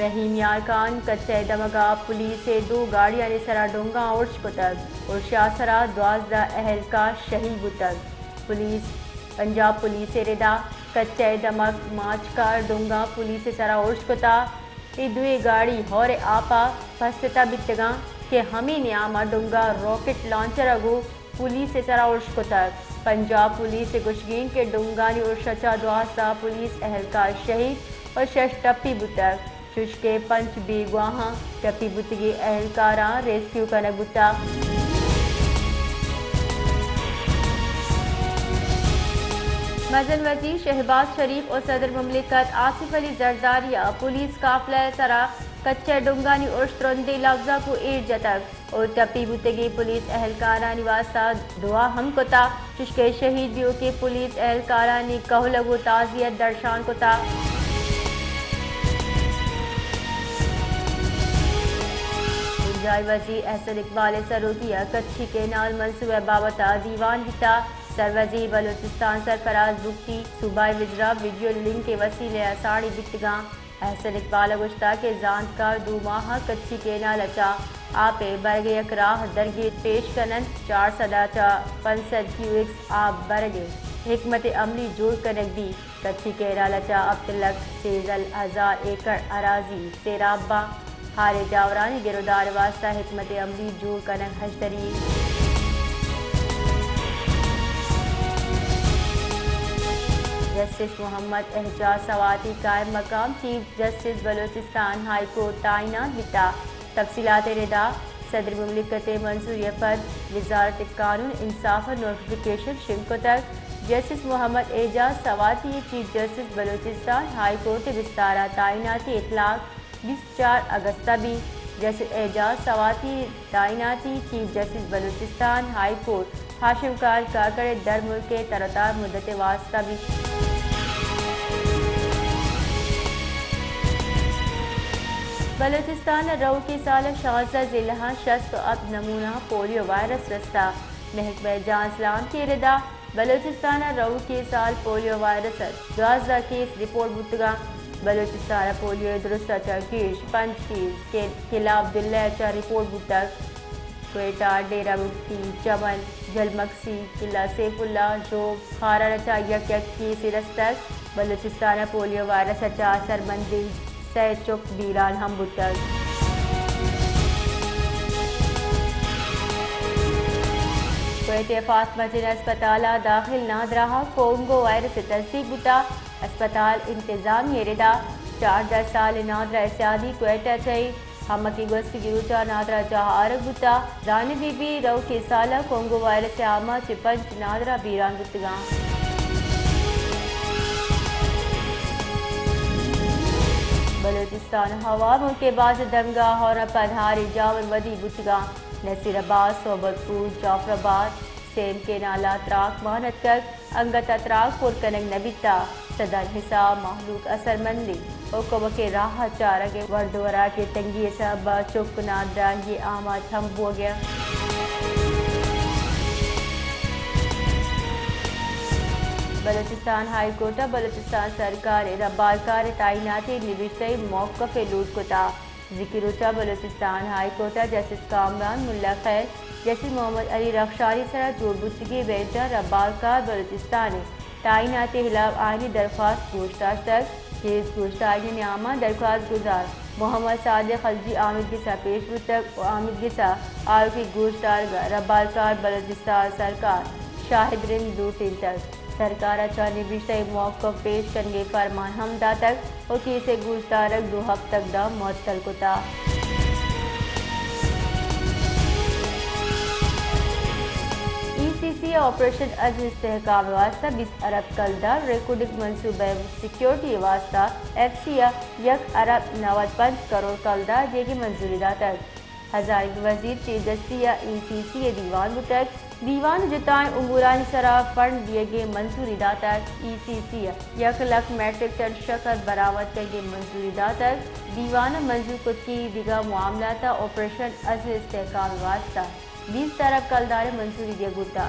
رحیم یار خان کچے دمگا پولیس سے 2 گاڑیاں نے سرا ڈونگا ارش کتک اور شاسرا 12 اہلکار شہید بتک پنجاب پولیس سے ردا کچے دمگ ماچکار ڈونگا پولیس سے سرا ارش کتا یہ 2 گاڑی ہور آپا پستا بتگاں کہ ہمیں نیاما ڈونگا راکٹ لانچر اگو پولیس سے سرا ارش کتک پنجاب پولیس سے گشگین کے ڈونگانی ارشچا 12 پولیس اہلکار شہید اور 6 ٹپی بتک چش کے 5 بے گواہاں ٹپی بتگی اہلکاراں ریسکیو کنک بتا مزن وزیر شہباز شریف اور صدر مملکت آصف علی زرداریہ پولیس قافلہ سرا کچے ڈونگانی ارش ترندے لفظہ کو ایر جتک اور ٹپی بتگی پولیس اہلکارانی واسطہ دعا ہم کتا چشکے شہید بیو کے پولیس اہلکارانی کہو لگو تعزیت درشان کتا جائے وزیر احسن اقبال سروکیہ کچھی کینال منصوبہ بابتا دیوان گتا سر وزیر بلوچستان سرفراز بگٹی صوبائی وزراء ویڈیو لنک کے وسیلے ساڑی بکتگاں احسن اقبال گشتہ کے زانتکار 2 ماہ کچھی کینال اچا آپے برگے یک راہ درگی پیش کنن 400 چا 500 کیوکس آب برگے حکمت عملی جوڑ کنک دی کچھی کینال اچا اب تلک 13,000 ایکڑ اراضی سیراباں ہارے جاورانی گرودار واسطہ حکمت عملی جوڑ کنک ہشتری جسٹس محمد احجاز سواتی قائم مقام chief justice Balochistan High court تعینات بتا تفصیلات ردا صدر مملکت منصوری پد وزارت قانون انصاف نوٹیفیکیشن شنکو تک justice Muhammad Ijaz Swati chief justice Balochistan High Court بستارہ تعیناتی اطلاق 24 اگست بھی جسٹس اعجاز سواتی تعیناتی chief justice Balochistan High Court Hashim Khan Kakar در ملک کے ترتار مدت واسطہ بھی بلوچستان رو کی سال 16 ضلع شست اب نمونہ پولیو وائرس رستہ محکمہ جان اسلام کی ردا بلوچستان رو کی سال پولیو وائرس 12 کیس رپورٹ بتگا بلوچستان پولیو درست چرکیش 5 کیس قلعہ عبداللہ چا رپورٹ بتک کوئٹہ ڈیرہ مفتی چمن جلمکسی قلعہ سیف اللہ شوب خارا رچا یک کیس رستک بلوچستان پولیو وائرس اچا سرمندی سہ چک بیران ہم بتک کوئٹہ فاطمہ جن اسپتال داخل ناد رہا کونگو وائرس تصدیق بتا اسپتال انتظامیہ ردا 14 سال نادرہ اسیادی کوئٹہ چاہی ہم کی گوست گروچا نادرہ جہاں آرگ بتا دانی بی بی رو کی سالہ کونگو وائرس عامہ چپنچ نادرہ بیران بتگاں بلوچستان ہوا ملک کے بعض دمگاہ اور پدھاری جاور ودی بتگاں نصیر آباد صوبت پور جعفر آباد سیم کے نالا تراک مانت کک انگتا تراک پور کنگ نبیتا صدر حساب محلوق اثر مندی حکم کے راہ چارگے وردورا کے تنگی سب چک نادرہ یہ آمد ہم ہو گیا بلوچستان ہائی کورٹ بلوچستان سرکار ربارکار تعیناتی نوشتہ موقف لوٹ کتا ذکر اچا Balochistan High court justice Kamran ملا خیر جسٹس محمد علی رخشاری سرا جوڑ بچگی بیٹا ربارکار بلوچستان تعیناتی خلاف آئینی درخواست گوشتاش تک کیس گوشتاش نیامہ درخواست گزار محمد صادق خلجی عامد گسا پیش بتک عامد گسا آروپی گوشتار ربارکار بلوچستان سرکار شاہد رند دوٹین تک سرکار اچھا نوشتہ موقف پیش کرنے فرمان ہمدہ تک اور کیسے گوشتارک 2 ہفتہ تک دا معطل کتا ECC آپریشن عزم استحکام واسطہ 20 ارب کلدار ریکارڈنگ منصوبہ سیکیورٹی واسطہ FCA 1 ارب 95 کروڑ کلدار جے کی منظوری دا تک ہزار وزیر چیف دستیا ECC دیوان بتک دیوان جتائیں امورانی سرا فنڈ دیے گئے منظوری دا تک ECC 1 لاکھ میٹرک ٹن شکر برآمد کرنے منظوری دا تک دیوان منظور کت کی دیگر معاملات آپریشن عزم استحکام واسطہ 20 ارب کلدار منظوری دیا گتا